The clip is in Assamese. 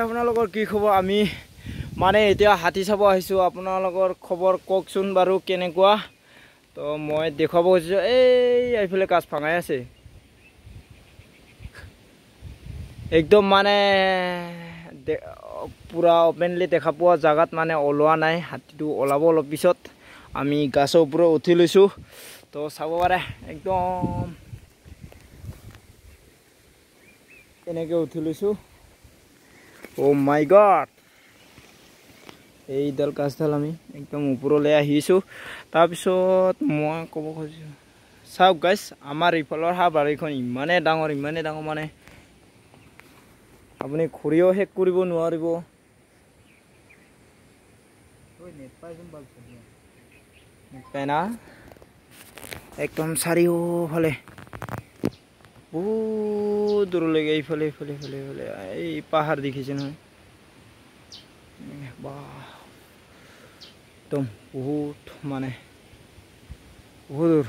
আপোনালোকৰ কি খবৰ? আমি মানে এতিয়া হাতী চাব আহিছোঁ। আপোনালোকৰ খবৰ কওকচোন বাৰু কেনেকুৱা? তো মই দেখুৱাব খুজিছোঁ, এইফালে কাজ ভাঙাই আছে একদম মানে পুৰা অপেনলি দেখা পোৱা জাগাত মানে ওলোৱা নাই। হাতীটো ওলাব অলপ পিছত। আমি গাছৰ ওপৰত উঠি লৈছোঁ, তো চাব পাৰে একদম এনেকৈ উঠি লৈছোঁ। অ' মাই গড, এইডাল গাছডাল আমি একদম ওপৰলৈ আহিছোঁ। তাৰপিছত মই ক'ব খুজিছোঁ, চাওক গাইছ, আমাৰ ইফালৰ হাঁহ বাৰীখন ইমানেই ডাঙৰ মানে আপুনি ঘূৰিও শেষ কৰিব নোৱাৰিব। না একদম চাৰিওফালে বহুত দূৰলৈকে এইফালে এই পাহাৰ দেখিছে নহয়, একদম বহুত দূৰ।